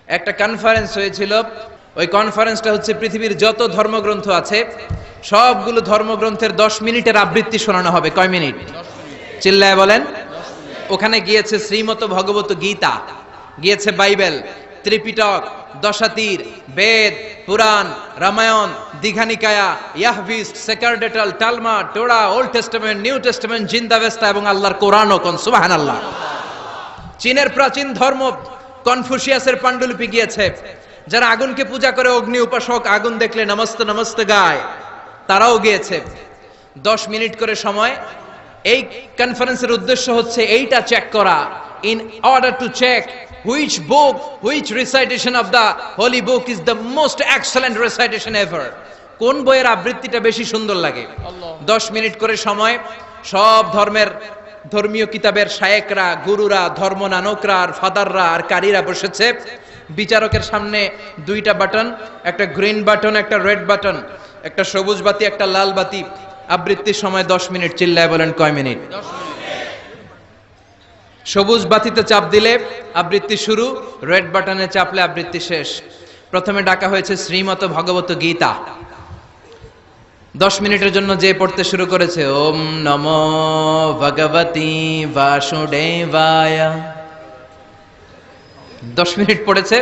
একটা কনফারেন্স হয়েছিল। ওই কনফারেন্সটা হচ্ছে পৃথিবীর যত ধর্মগ্রন্থ আছে সবগুলো ধর্মগ্রন্থের 10 মিনিটের আবৃত্তি শোনানো হবে। কয় মিনিট? চিল্লায় বলেন। ওখানে গিয়েছে শ্রীমত ভগবত গীতা, গিয়েছে বাইবেল, ত্রিপিটক, দশাতীর, Veda, Purana, Ramayana, Dighanikaya, Yahwist, sacerdotal, Talmud, Torah, Old Testament, New Testament, Zend Avesta এবং আল্লাহর কোরআনও। কোন সুবহানাল্লাহ। চীনের প্রাচীন ধর্ম কনফুসিয়াসের পাণ্ডুলিপি গিয়েছে। যারা আগুনকে পূজা করে, অগ্নি উপাসক, আগুন দেখলে নমস্তে নমস্তে গায়, তারাও গিয়েছে। 10 মিনিট করে সময়। এই কনফারেন্সের উদ্দেশ্য হচ্ছে এইটা চেক করা, in order to check which book, which recitation of the holy book is the most excellent recitation ever. কোন বইয়ের আবৃত্তিটা বেশি সুন্দর লাগে। 10 মিনিট করে সময়। সব ধর্মের ধর্মীয় কিতাবের শায়েকরা, গুরুরা, ধর্ম নানকরা আর ফাদাররা আর কারীরা বসেছে। বিচারকের সামনে দুইটা বাটন, একটা গ্রিন বাটন, একটা রেড বাটন, একটা সবুজ বাতি, একটা লাল বাতি। আবৃত্তির সময় 10 মিনিট। চিল্লায় বলেন কয় মিনিট? সবুজ বাতিতে চাপ দিলে আবৃত্তি শুরু, রেড বাটনে চাপলে আবৃত্তি শেষ। প্রথমে ডাকা হয়েছে শ্রীমত ভগবত গীতা। 10 মিনিটের জন্য যে পড়তে শুরু করেছে, ওম নমো ভগবতি বাসুদেবায়। 10 মিনিট পড়েছে।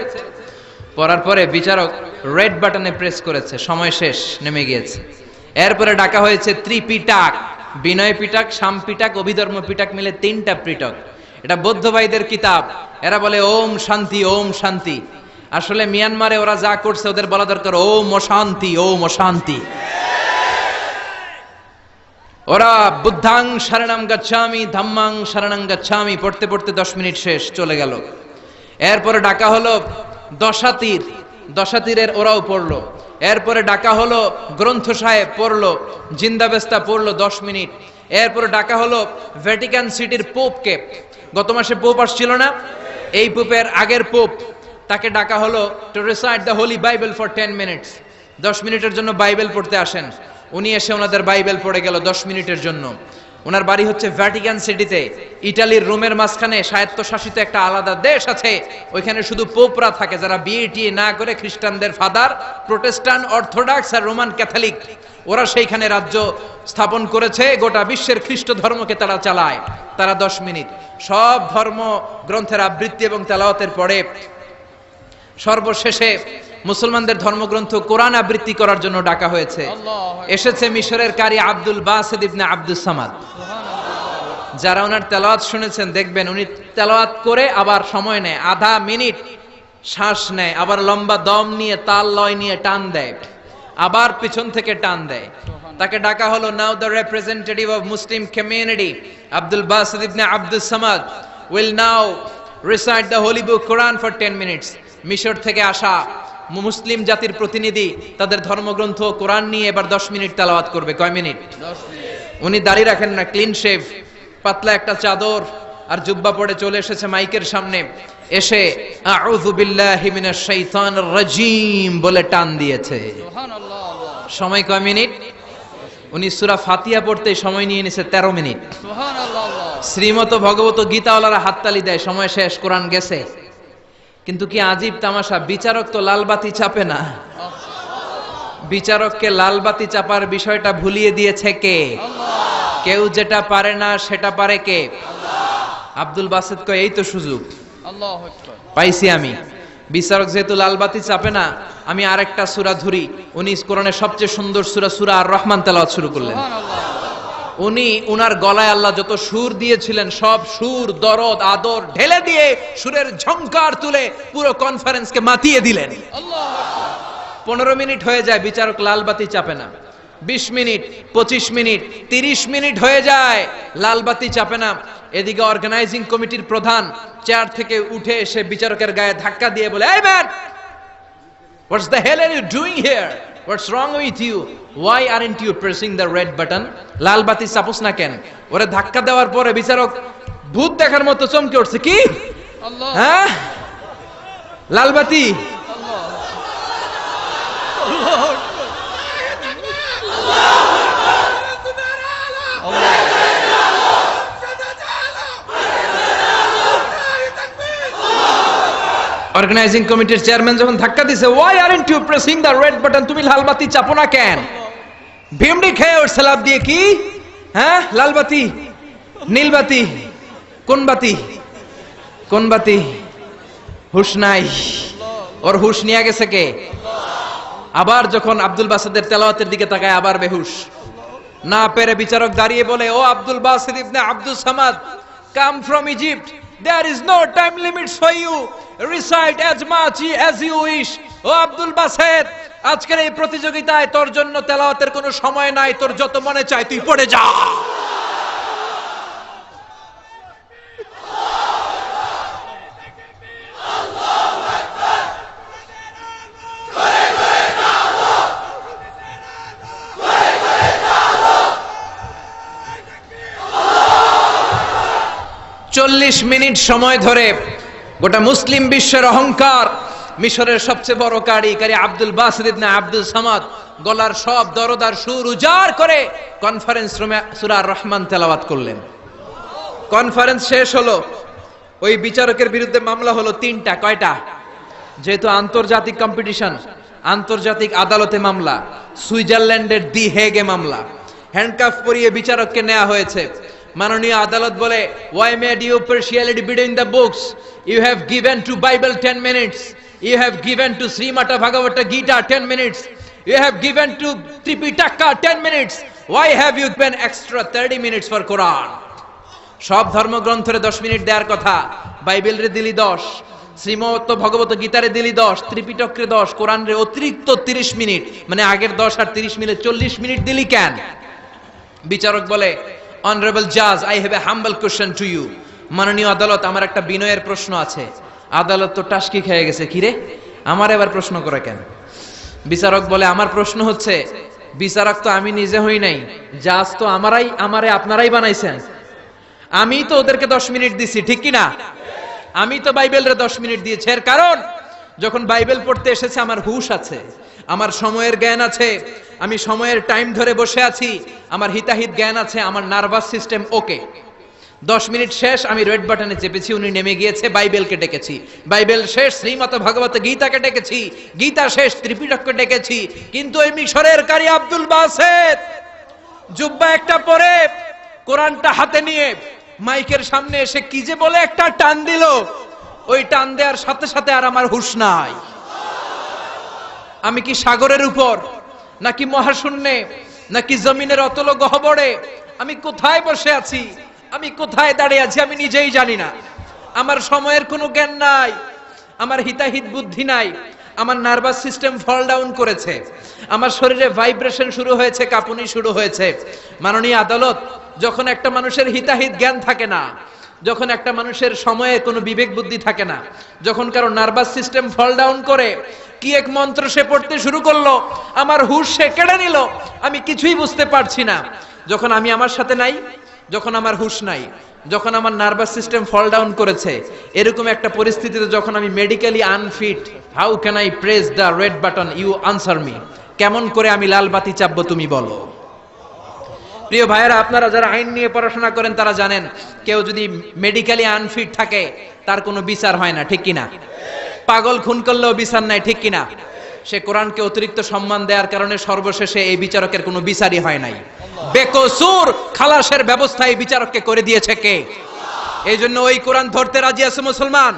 পড়ার পরে বিচারক রেড বাটনে প্রেস করেছে, সময় শেষ, নেমে গিয়েছে। এরপরে ডাকা হয়েছে ত্রিপিটক, বিনয় পিটক, শাম পিটক, অভিধর্ম পিটক মিলে 3টা পিটক। এটা বৌদ্ধ ভাইদের কিতাব। এরা বলে ওম শান্তি, ওম শান্তি। আসলে মিয়ানমারে ওরা যা করছে ওদের বলা দরকার ওম অশান্তি, ওম অশান্তি। ওরা বুদ্ধাং শরণং গচ্ছামি, ধাম্মাং শরণং গচ্ছামি পড়তে পড়তে 10 মিনিট শেষ, চলে গেল। এরপরে ডাকা হলো দশাতীর, দশাতীরের ওরাও পড়লো। এরপরে ডাকা হলো গ্রন্থ সাহেব, পড়লো। জিন্দাবেস্তা পড়লো 10 মিনিট। এরপরে ডাকা হলো ভ্যাটিকান সিটির পোপকে। গত মাসে পোপ আসছিল না? এই পোপের আগের পোপ, তাকে ডাকা হলো to recite the Holi Bible for 10 minutes. 10 মিনিটের জন্য বাইবেল পড়তে আসেন। উনি এসে ওনাদের বাইবেল পড়ে গেল 10 মিনিটের জন্য। ওনার বাড়ি হচ্ছে ভ্যাটিকান সিটিতে, ইটালির রোমের মাঝখানে স্বায়ত্তশাসিত একটা আলাদা দেশ আছে। ওইখানে শুধু পোপরা থাকে, যারা বিয়ে টিয়ে না করে, খ্রিস্টানদের ফাদার, প্রোটেস্ট্যান্ট, অর্থোডক্স আর রোমান ক্যাথলিক, ওরা সেইখানে রাজ্য স্থাপন করেছে। গোটা বিশ্বের খ্রিস্ট ধর্মকে তারা চালায়। তারা 10 মিনিট সব ধর্ম গ্রন্থের আবৃত্তি এবং তেলাওয়াতের পরে সর্বশেষে মুসলমানদের ধর্মগ্রন্থ কোরআন আবৃত্তি করার জন্য ডাকা হয়েছে। এসেছে মিশরের কারি Abdul Basit ibn Abdus Samad. যারা ওনার তেলাওয়াত শুনেছেন দেখবেন উনি তেলাওয়াত করে আবার সময় নেয়, আধা মিনিট শ্বাস নেয়, আবার লম্বা দম নিয়ে তাল লয় নিয়ে টান দেয়, আবার পিছন থেকে টান দেয়। তাকে ডাকা হলো now the representative of Muslim community Abdul Basit ibn Abdus Samad will now recite the holy book Quran for 10 minutes. মিশর থেকে আসা মুসলিম জাতির প্রতিনিধি তাদের ধর্মগ্রন্থ কোরআন নিয়ে এবার 10 মিনিট তেলাওয়াত করবে। কয় মিনিট? 10 মিনিট। উনি দাড়ি রাখেন না, ক্লিন শেভ, পাতলা একটা চাদর আর জুব্বা পরে চলে এসেছে মাইকের সামনে। এসে আউযু বিল্লাহি মিনাশ শাইতানির রাজিম বলে টান দিয়েছে। সুবহানাল্লাহ। সময় কয় মিনিট? উনি সূরা ফাতিহা পড়তে সময় নিয়ে নিয়েছে 13 মিনিট। সুবহানাল্লাহ। শ্রীমত ভগবত গীতাওয়ালারা হাততালি দেয়, সময় শেষ, কোরআন গেছে। কিন্তু কি আজীব তামাশা, বিচারক তো লালবাতি চাপে না। বিচারককে লালবাতি চাপার বিষয়টা ভুলিয়ে দিয়েছে কে? আল্লাহ। কেউ যেটা পারে না সেটা পারে কে? আল্লাহ। আব্দুল বাসিত কয় এই তো সুযোগ, আল্লাহু আকবার, পাইছি আমি। বিচারক যেহেতু লালবাতি চাপে না, আমি আরেকটা সূরা ধরি। উনি কোরআনের সবচেয়ে সুন্দর সূরা, সূরা আর রহমান তেলাওয়াত শুরু করলেন। উনি উনার গলায় আল্লাহ যত সুর দিয়েছিলেন সব সুর, দরদ, আদর ঢেলে দিয়ে সুরের ঝংকার তুলে পুরো কনফারেন্সকে মাতিয়ে দিলেন। 15 মিনিট হয়ে যায়, বিচারক লালবাতি চাপে না। 20 মিনিট, 25 মিনিট, 30 মিনিট হয়ে যায়, লালবাতি চাপে না। এদিকে অর্গানাইজিং কমিটির প্রধান চেয়ার থেকে উঠে এসে বিচারকের গায়ে ধাক্কা দিয়ে বলে, এই man, what's the hell are you doing here? What's wrong with you? Why aren't you pressing the red button? লাল বাতি চাপুস না কেন? ওরে ধাক্কা দেওয়ার পরে বিচারক ভূত দেখার মতো চমকে উঠছে। কি? আল্লাহ। হ্যাঁ, লাল বাতি। আল্লাহ। অর্গানাইজিং কমিটির চেয়ারম্যান যখন ধাক্কা দিছে, why aren't you pressing the red button, তুমি লাল বাতি চাপো না কেন? ভিমড়ি খেয়ে ওর সালাপ দিয়ে কি, হ্যাঁ লাল বাতি, নীল বাতি, কোন বাতি, কোন বাতি? হুশ নাই, ওর হুশ নিয়ে গেছে কে? আবার যখন আব্দুল বাসিদের তেলাওয়াতের দিকে তাকায় আবার বেহুশ। না পেরে বিচারক দাঁড়িয়ে বলে, ও Abdul Basid ibn Abdul Samad, come from Egypt, there is no time limits for you, recite as much as you wish. O Abdul Basit, আজকের এই প্রতিযোগিতায় তোর জন্য তেলাওয়াতের কোনো সময় নাই, তোর যত মনে চায় তুই পড়ে যা। চল্লিশ মিনিট সময় ধরে গোটা মুসলিম বিশ্বের অহংকার, মিশরের সবচেয়ে বড় কারি Abdul Basid ibn Abdul Samad গলার সব দরদার সুর উজাড় করে কনফারেন্স রুমে সূরা আর রহমান তেলাওয়াত করলেন। কনফারেন্স শেষ হলো, ওই বিচারকের বিরুদ্ধে মামলা হলো তিনটা। কয়টা? যেহেতু আন্তর্জাতিক কম্পিটিশন, আন্তর্জাতিক আদালতে মামলা, সুইজারল্যান্ডের দি হেগে মামলা। হ্যান্ডকাফ পরিয়ে বিচারককে নেওয়া হয়েছে। মাননীয় আদালত বলে, why made you partiality between the books? You have given to Bible 10 minutes, you have given to Srimata Bhagavata Gita 10 minutes, you have given to Tripitaka 10 minutes, why have you given extra 30 minutes for Quran? সব ধর্মগ্রন্থরে 10 minute দেওয়ার কথা, বাইবেলরে দিলি 10, শ্রীমত ভগবত গীতারে দিলি 10, ত্রিপিটকরে 10, কোরআনরে অতিরিক্ত 30 minute, মানে আগের 10 আর 30 মিলে 40 minute দিলি কেন? বিচারক বলে, অনারেবল জাজ, I have a humble question to you. মাননীয় আদালত, আমার একটা বিনয়ের প্রশ্ন আছে। আদালত তো টাসকি খেয়ে গেছে, কিরে আমার এবার প্রশ্ন করে কেন? বিচারক বলে, আমার প্রশ্ন হচ্ছে, বিচারক তো আমি নিজে হই নাই, জাজ তো আমারে আপনারাই বানাইছেন। আমি তো ওদেরকে 10 মিনিট দিছি, ঠিক কি না? আমি তো বাইবেলরে 10 মিনিট দিয়েছি। এর কারণ, যখন বাইবেল পড়তে এসেছে আমার হুশ আছে, আমার সময়ের জ্ঞান আছে, আমি সময়ের টাইম ধরে বসে আছি, আমার হিতাহিত জ্ঞান আছে, আমার নার্ভাস সিস্টেম ওকে। 10 মিনিট শেষ, আমি রেড বাটনে চেপেছি, উনি নেমে গিয়েছে, বাইবেলকে ডেকেছি, বাইবেল শেষ, শ্রীমত ভগবত গীতাকে ডেকেছি, গীতা শেষ, ত্রিপিটককে ডেকেছি। কিন্তু ওই মিশরের কারি আব্দুল বাসিদ জুব্বা একটা পরে কোরআনটা হাতে নিয়ে মাইকের সামনে এসে কি যে বলে একটা টান দিল, ওই টান দেওয়ার সাথে সাথে আর আমার হুশ নাই। আমি কি সাগরের উপর, নাকি মহাশূন্যে, নাকি জমিনের অতল গহ্বরে? আমি কোথায় বসে আছি, আমি কোথায় দাঁড়িয়ে আছি, আমি নিজেই জানি না। আমার সময়ের কোনো জ্ঞান নাই, আমার হিতাহিত বুদ্ধি নাই, আমার নার্ভাস সিস্টেম ফল ডাউন করেছে, আমার শরীরে ভাইব্রেশন শুরু হয়েছে, কাঁপুনি শুরু হয়েছে। মাননীয় আদালত, যখন একটা মানুষের হিতাহিত জ্ঞান থাকে না, যখন একটা মানুষের সময়ে কোনো বিবেক বুদ্ধি থাকে না, যখন কারো নার্ভাস সিস্টেম ফল ডাউন করে, কি এক মন্ত্র সে পড়তে শুরু করলো, আমার হুশ সে কেড়ে নিল, আমি কিছুই বুঝতে পারছি না। যখন আমি আমার সাথে নাই, যখন আমার হুশ নাই, যখন আমার নার্ভাস সিস্টেম ফল ডাউন করেছে, এরকম একটা পরিস্থিতিতে যখন আমি medically unfit, how can I press the red button? You answer me. কেমন করে আমি লাল বাতি চাপবো তুমি বলো। প্রিয় ভাইয়েরা, আপনারা যারা আইন নিয়ে পড়াশোনা করেন তারা জানেন, কেউ যদি মেডিকেলি আনফিট থাকে তার কোনো বিচার হয় না, ঠিক কিনা? পাগল খুন করলেও বিচার নাই, ঠিক কিনা? সে কোরআনকে অতিরিক্ত সম্মান দেওয়ার কারণে সর্বশেষে এই বিচারকের কোনো বিচারই হয় নাই। বেকসুর খালাসের ব্যবস্থা এই বিচারককে করে দিয়েছে কে? এই জন্য ওই কোরআন ধরতে রাজি আছে মুসলমান,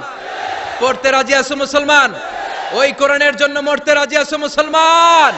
পড়তে রাজি আছে মুসলমান, ওই কোরআনের জন্য মরতে রাজি আছে মুসলমান।